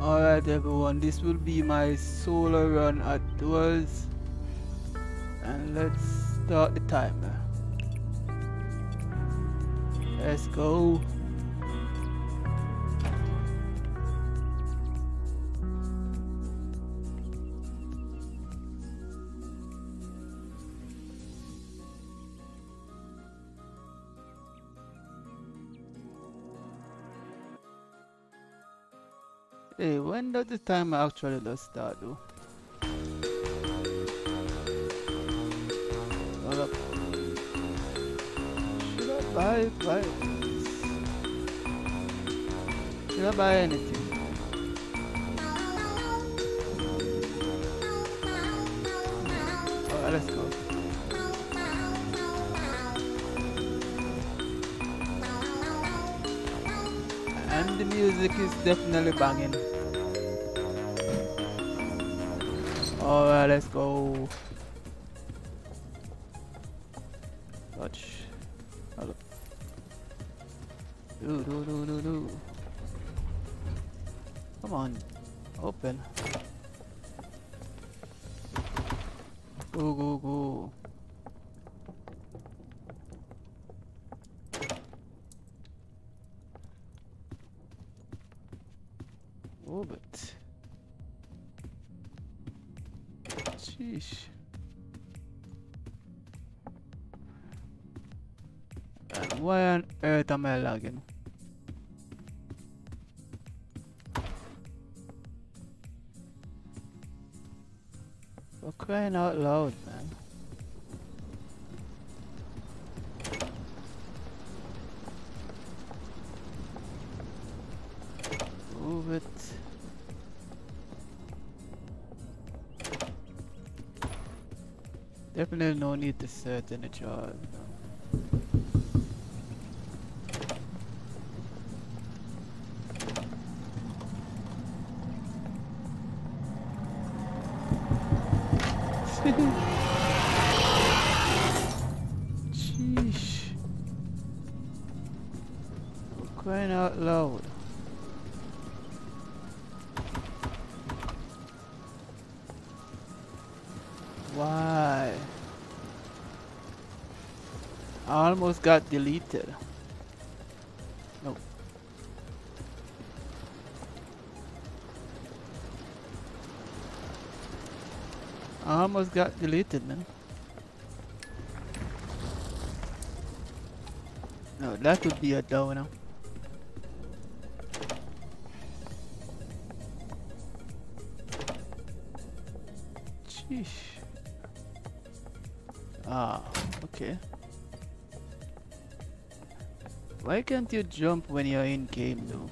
Alright everyone, this will be my solo run at Duels, and let's start the timer. Let's go. Hey, when does the timer actually does start though? Hold up. Should I buy Should I buy anything? Alright, let's go. And the music is definitely banging. Alright, let's go. Touch. Hello. Do. Come on. Open. Go. Move it. Sheesh. And why on earth am I lagging? For crying out loud, man. Move it. Definitely no need to search any jar. Sheesh. For crying out loud. Why? I almost got deleted. No. I almost got deleted, man. No, that would be a downer. Sheesh. Ah, okay. Why can't you jump when you're in game though?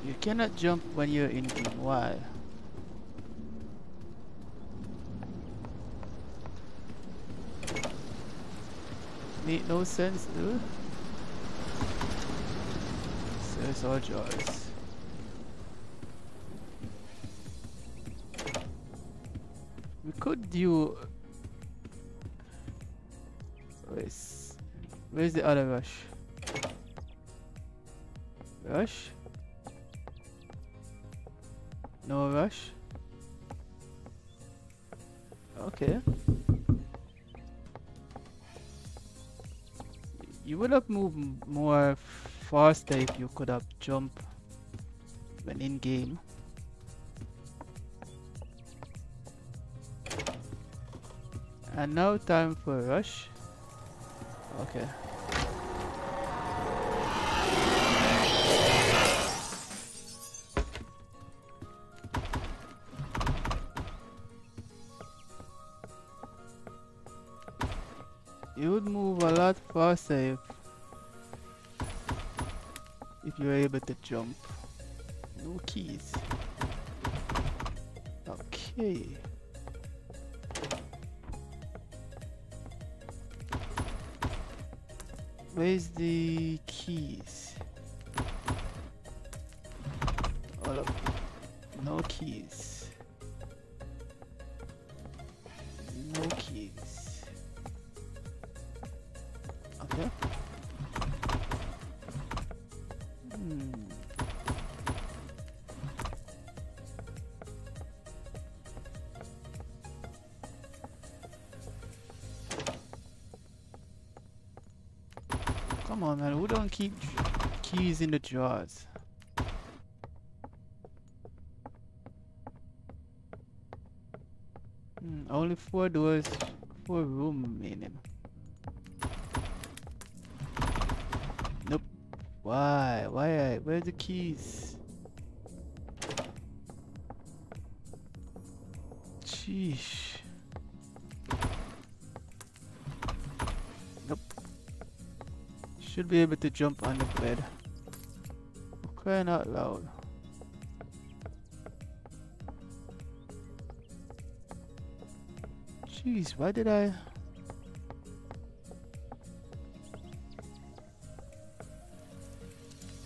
You cannot jump when you're in game, why? Make no sense, dude. Search all jars. We could do... Where's the other rush? Rush? No rush? Okay. You would have moved more faster if you could have jumped when in game. And now time for rush. Okay. You would move a lot faster if you were able to jump. No keys. Okay. Where's the keys? All of no keys. No keys. Okay. Come on, man. Who don't keep keys in the drawers? Only 4 doors, 4 room remaining. Nope. Why? Why? Where's the keys? Sheesh. Nope. Should be able to jump on the bed. Crying out loud. Jeez, why did I?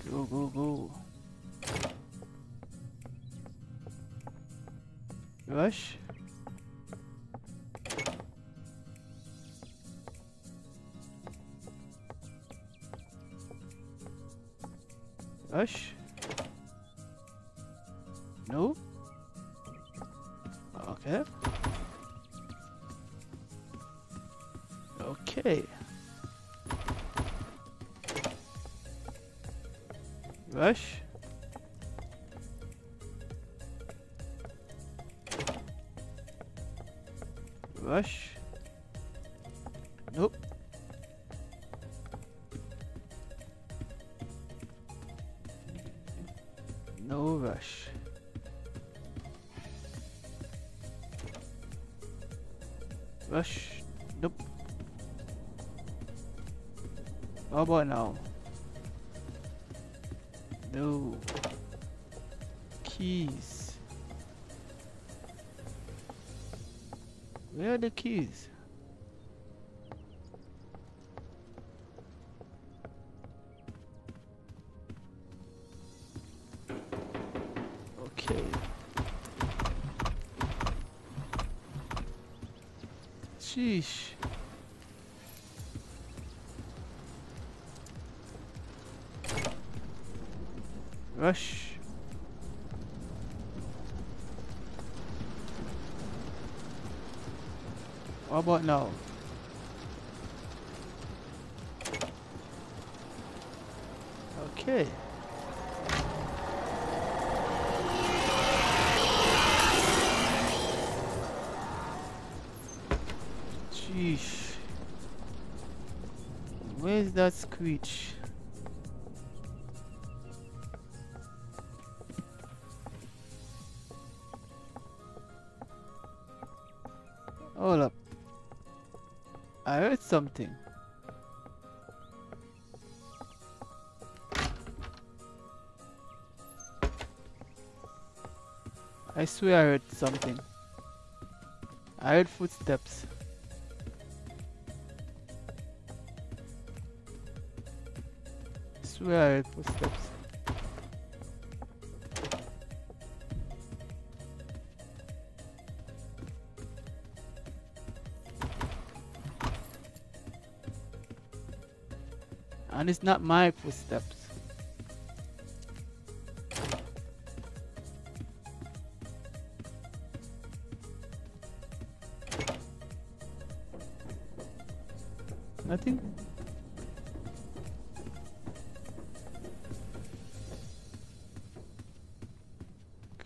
Go, go, go. Rush. Rush. No. Okay. Okay. Rush. Rush. Nope. No rush. Rush. Nope. How about now? No. Keys. Where are the keys? Okay. Sheesh. Rush. How about now? Okay. Sheesh. Where's that screech? Hold up. I heard something. I swear I heard something. I heard footsteps. I swear I heard footsteps. And it's not my footsteps. Nothing?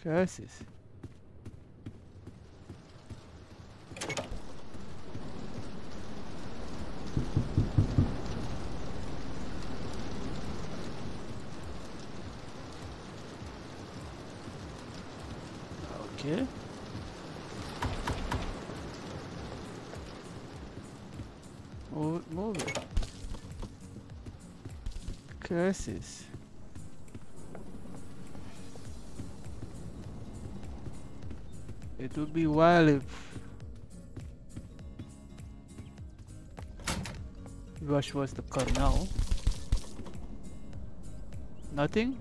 Curses. Okay. Move it. Curses. It would be wild if Rush was to come now. Nothing?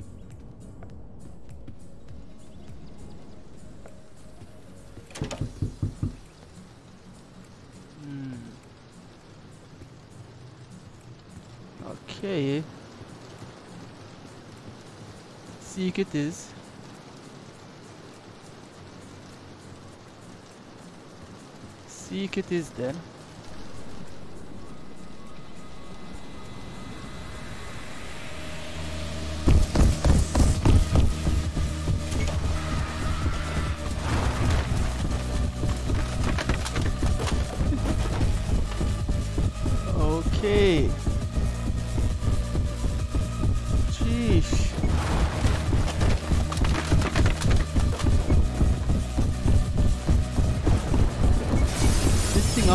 Okay. Seek it is. Seek it is then.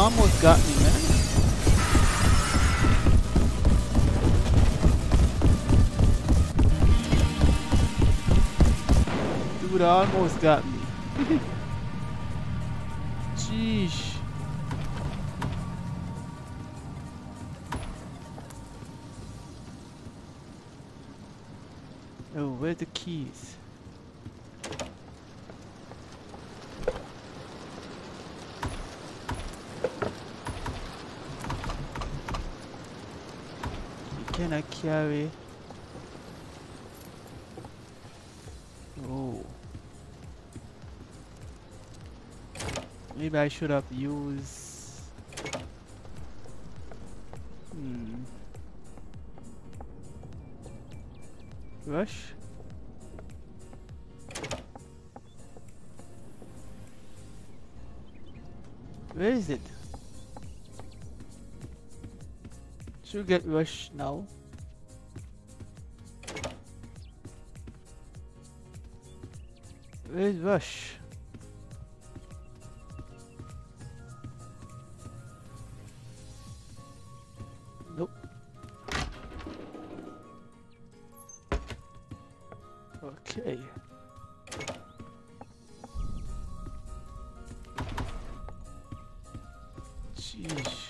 almost got me, man. Dude almost got me. Sheesh. Oh, where's the keys? Can I carry? Oh. Maybe I should have used... Rush? Where is it? Should get rush now. Where is rush? Nope. Okay. Jeez.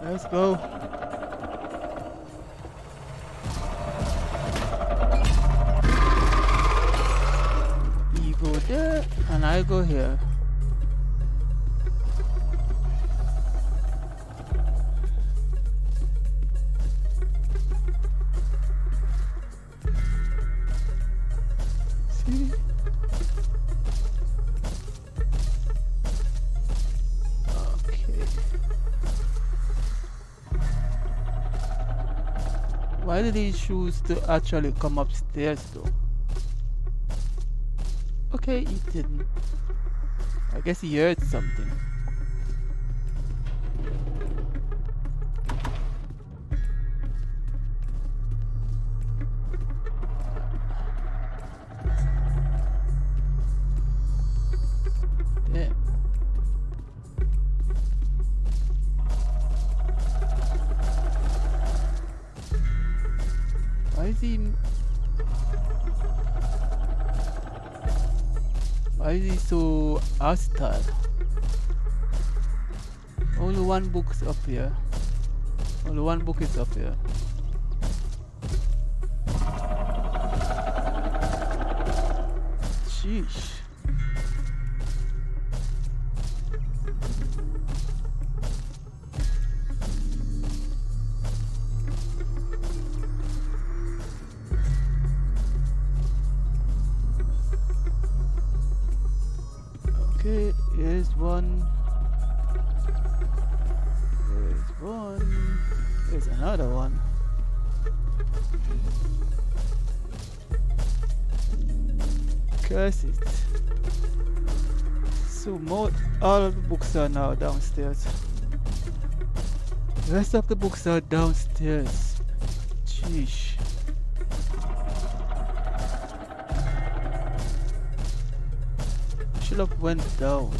Let's go. You go there and I go here. See? Why did he choose to actually come upstairs though? Okay, he didn't. I guess he heard something. Damn. Why is he so hostile? Only one book's up here. Only one book is up here. Sheesh. Okay, here's one. There's one. There's another one. Curse it. So all of the books are now downstairs. The rest of the books are downstairs. Sheesh. Should have went down.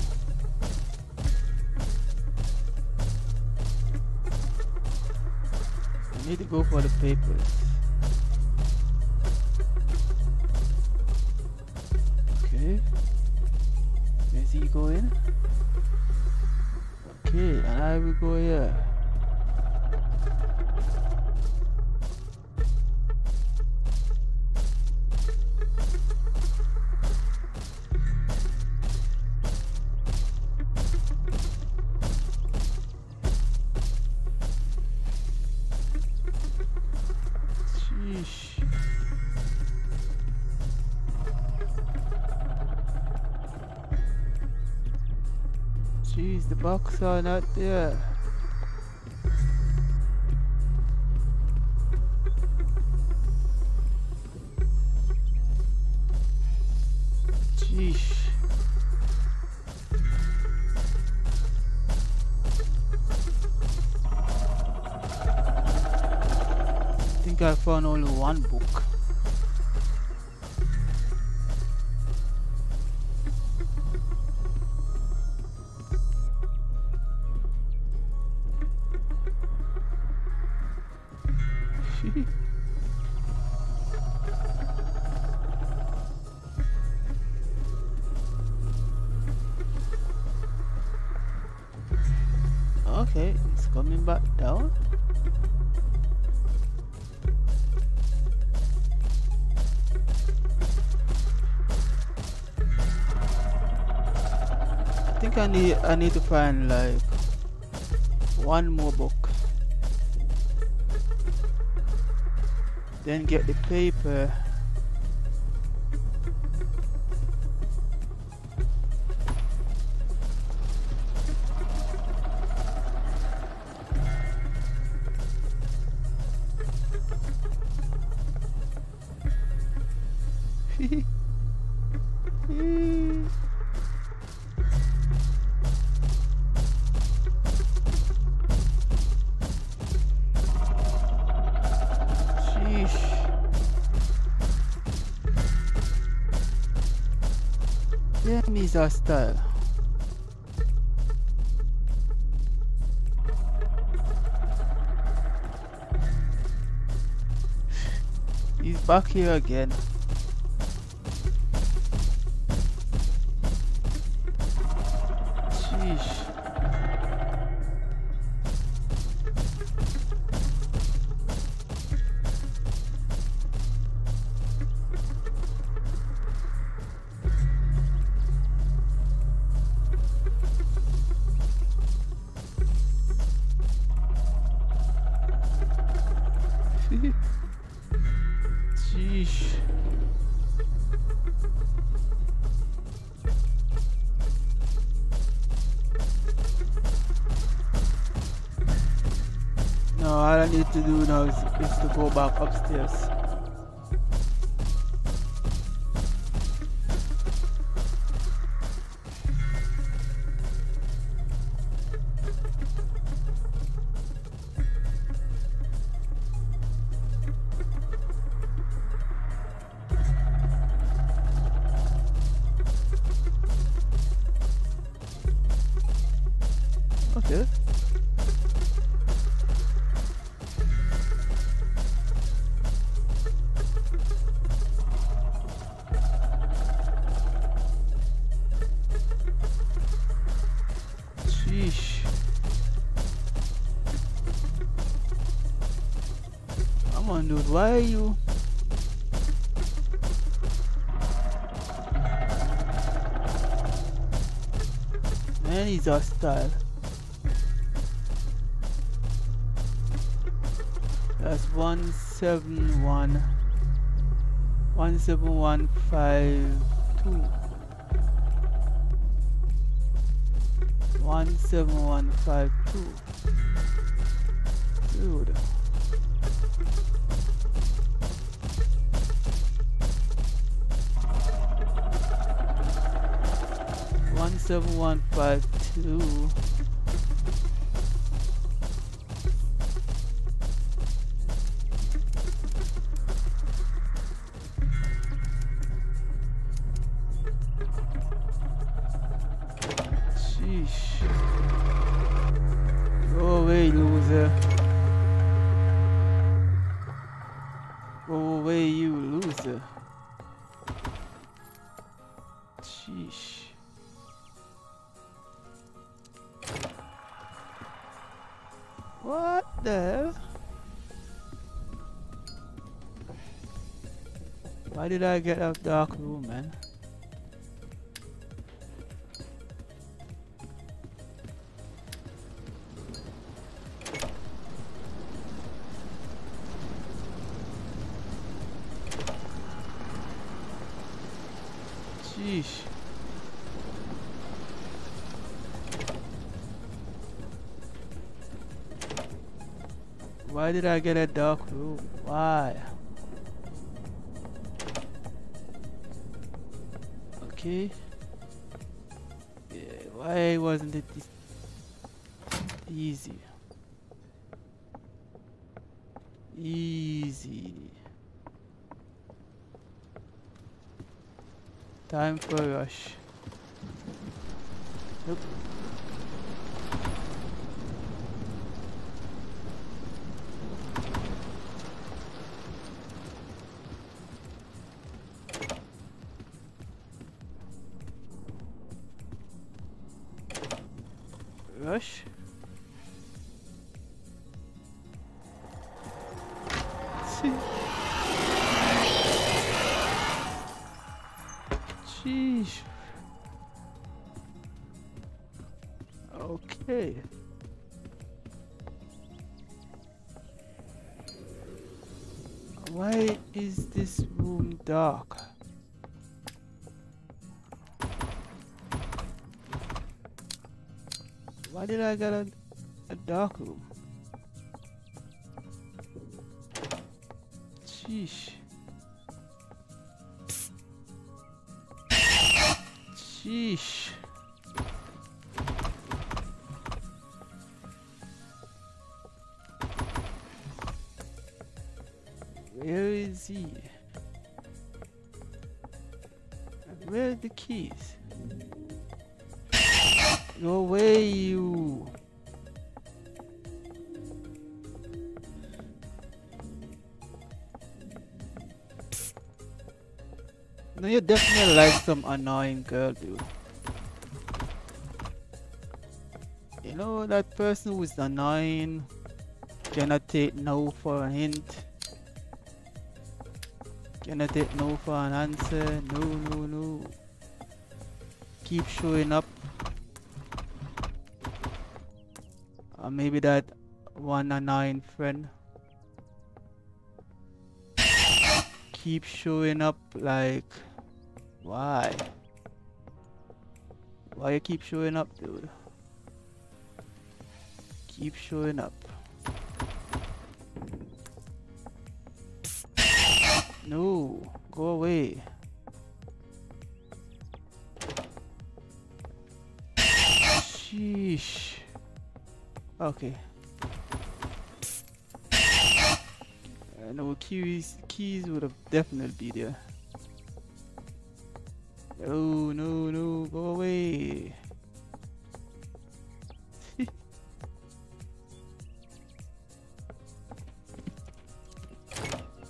I need to go for the papers. Okay. Where's he going? Okay, and I will go here. Jeez, the box are not there. Jeez. I found only one book. Okay, it's coming back down. I think I need to find like one more book. Then get the paper. The enemies are hostile. He's back here again. Sheesh. Sheesh. No, all I need to do now is to go back upstairs. Okay. Sheesh. Come on, dude. Why are you? Man, he's hostile. That's 171. 17152. 17152. Dude. One 7152. Sheesh. Go away, loser. Go away, you loser. Sheesh. What the hell? Why did I get out dark room, man? Sheesh. Why did I get a dark room? Why? Okay. Yeah, why wasn't it this easy? Easy. Time for a rush. Nope. Rush. Sheesh. Okay. Why is this room dark? Why did I get a dark room? Sheesh. Sheesh. Where is he? Where are the keys? Go away, you! No, you definitely like some annoying girl, dude. You know, that person who's annoying cannot take no for a hint. Cannot take no for an answer. No, no, no. Keep showing up. Or maybe that one annoying friend. Keep showing up like... Why? Why you keep showing up, dude? Keep showing up. No, go away. Sheesh. Okay. No, keys would have definitely be there. No, no, no, go away.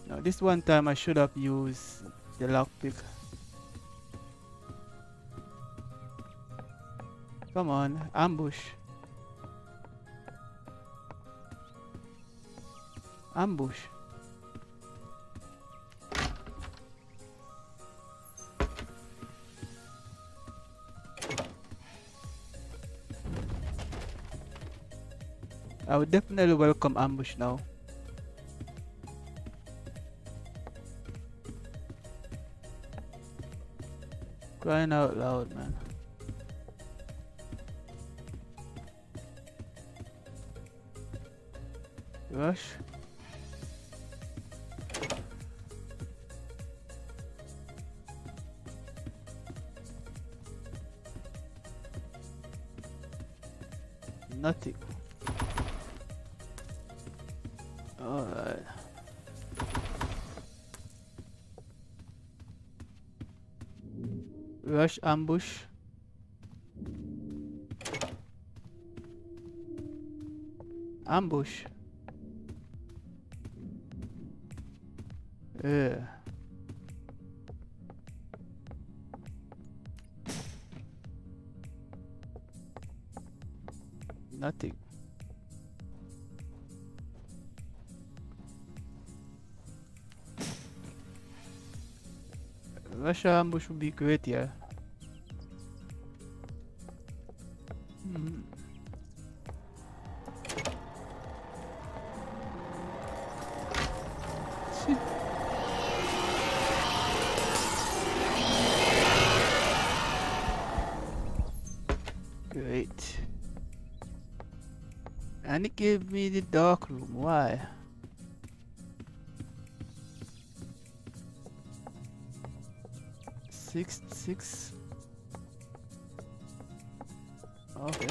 Now this one time I should have used the lockpick. Come on, ambush. Ambush. I would definitely welcome ambush now. Crying out loud, man. Rush. Nothing. Alright. Rush, ambush. Ambush. Yeah. Nothing. Russia ambush would be great, yeah. Great. And it gave me the dark room. Why? Six. Okay.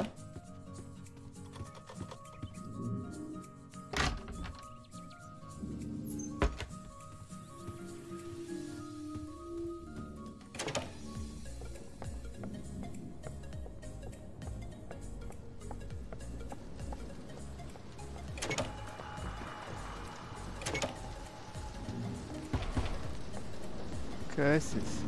Curses.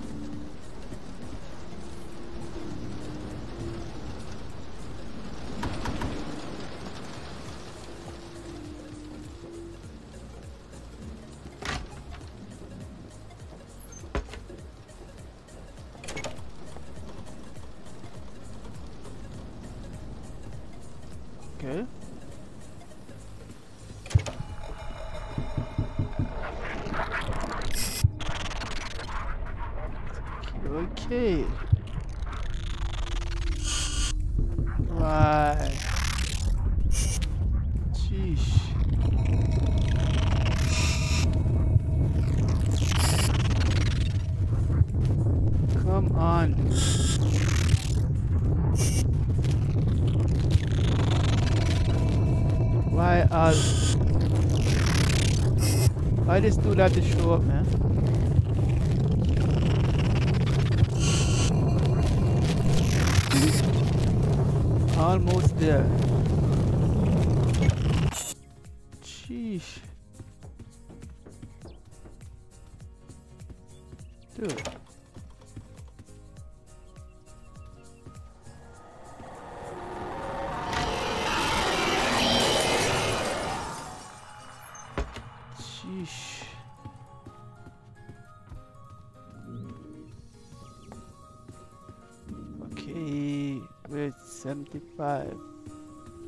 Okay. Okay. Why? Sheesh. Come on. Why this dude have to show up, man? Almost there. Sheesh. Dude. Sheesh. Okay, we're at 75.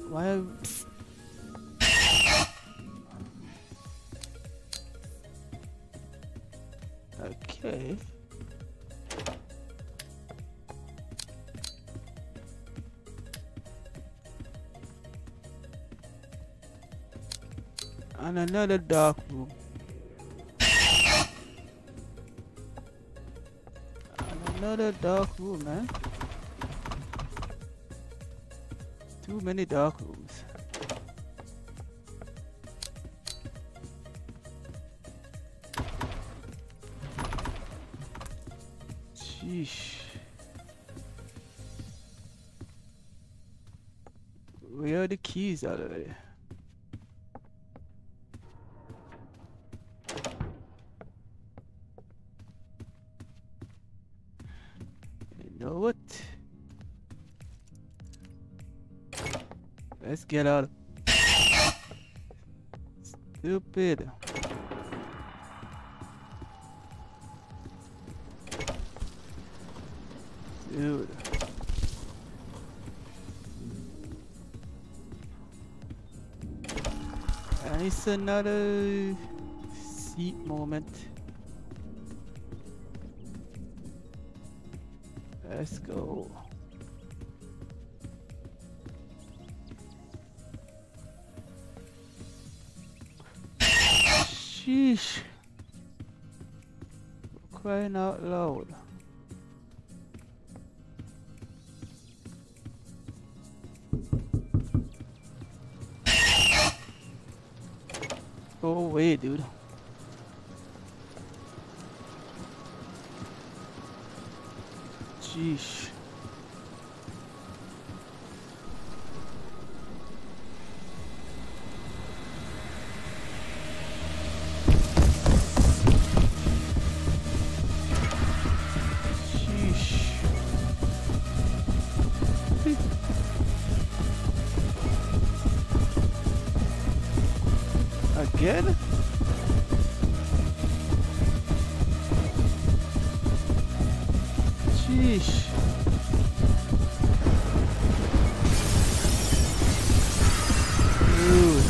Why? Okay. And another dark room. And another dark room, man. Too many dark rooms. Sheesh. Where are the keys already? You know what? Let's get out. Stupid. Dude. And it's another seat moment. Let's go. Sheesh. Crying out loud. Go away, dude. Sheesh. Again? Sheesh. Dude.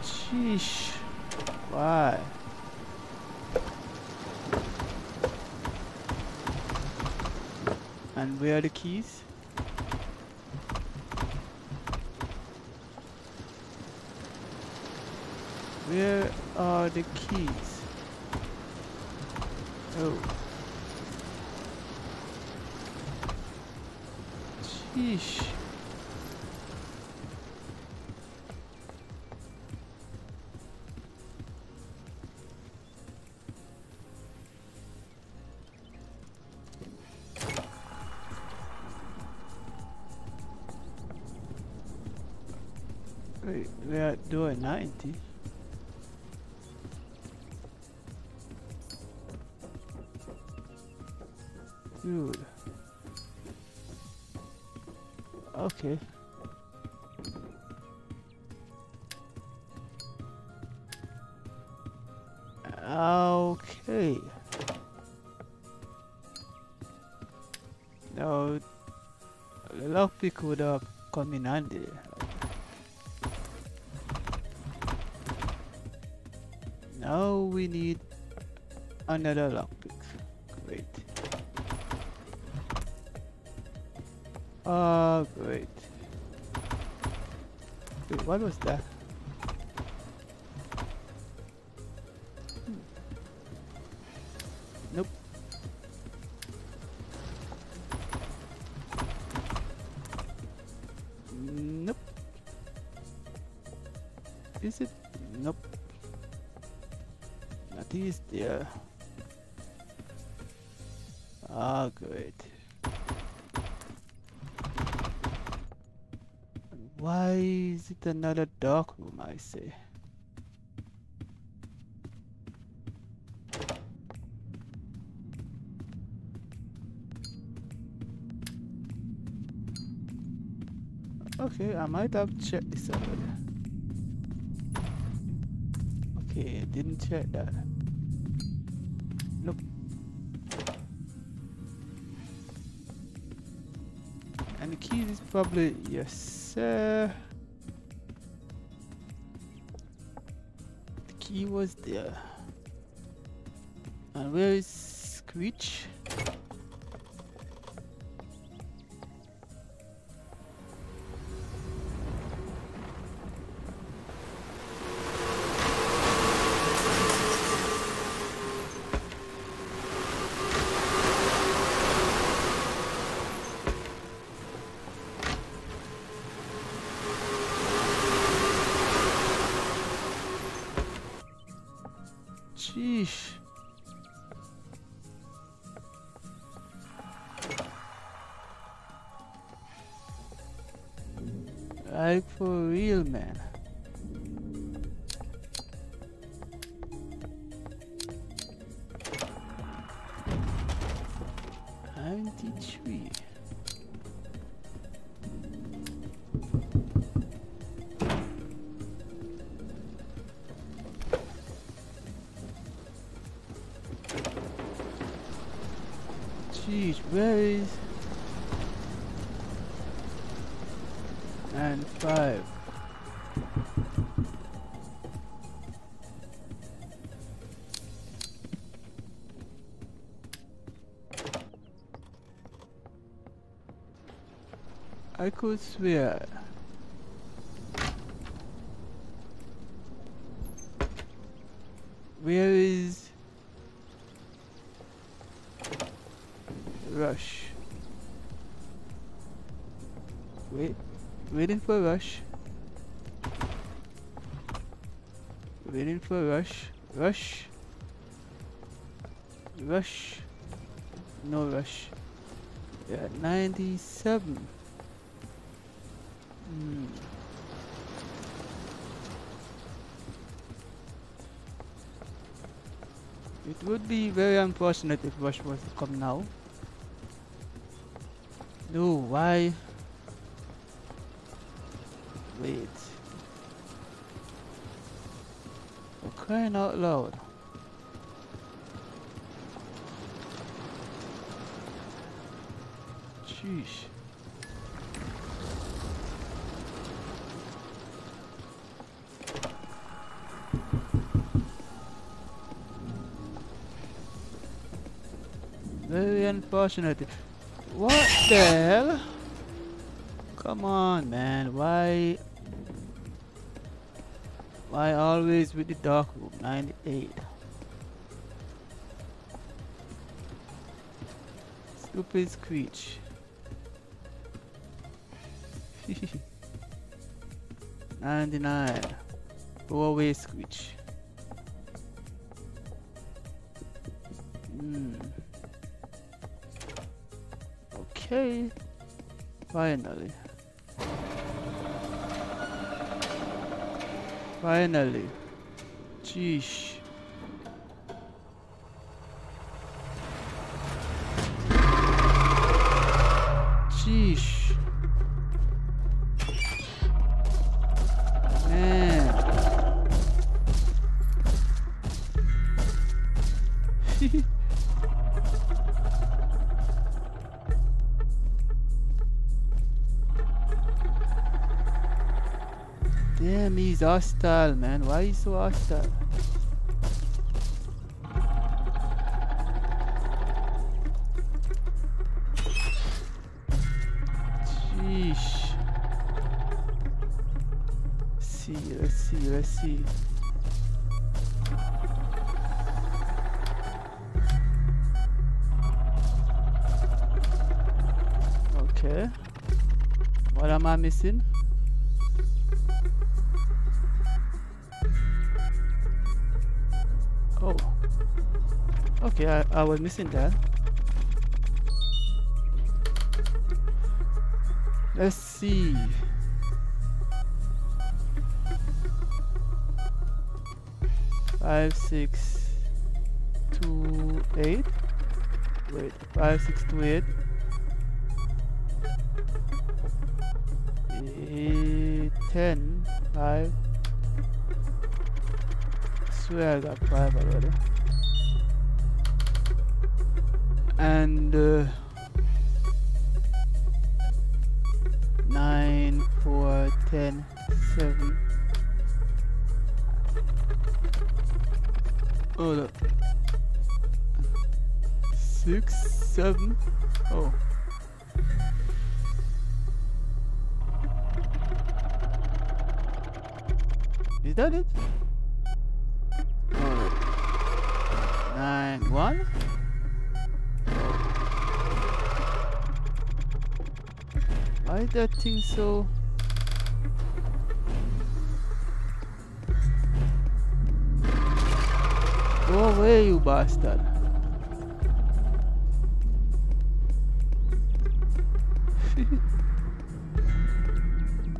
Sheesh. Why? And where are the keys? Where are the keys? Oh. Sheesh. Wait, we're at door 90. Good. Okay. Okay. Now, the lockpick would have come in handy. Now we need another lockpick. Great. Great. Wait, what was that? Nope. Nope. Is it? Nope. Nothing is there. Ah, great. Why is it another dark room, I say? Okay, I might have checked this already. Okay, didn't check that. Nope. And the key is probably yes, sir. The key was there. And where is Screech? Sheesh. Like for real, man. $93. Jeez, where is 95? I could swear. Where is Rush? Waiting for Rush. Waiting for Rush. Rush. Rush. No Rush. Yeah, 97. It would be very unfortunate if Rush was to come now. No, why? Wait. For crying out loud. Sheesh. Very unfortunate. What the hell? Come on, man. Why always with the dark room? 98. Stupid Screech. 99. Go away, Screech. Okay. Finally. Finally. Sheesh. Sheesh. Man. Damn, he's hostile, man. Why is he so hostile? Sheesh. Let's see. Okay. What am I missing? Oh. Okay, I was missing that. Let's see. Five, 6, 2, 8. Wait, 5, 6, 2, 8. 10, 5. Swear I got 5 already. And 9, 4, 10, 7. Hold up. 6, 7. Oh. Is that it? Hold up. 9, 1. Why is that thing so? Go away, you bastard.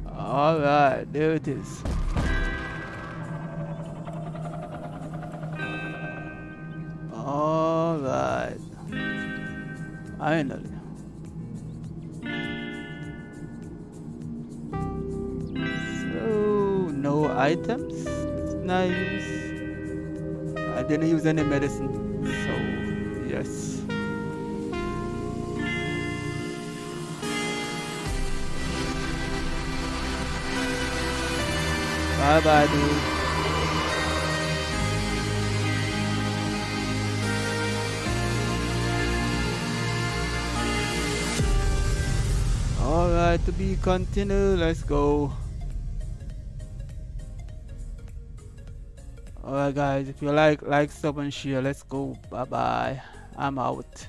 Alright, there it is. Alright. Finally. So, no items. Nice. I didn't use any medicine, so yes. Bye bye, dude. Alright, to be continued, let's go. Alright guys, if you like, sub and share. Let's go. Bye bye. I'm out.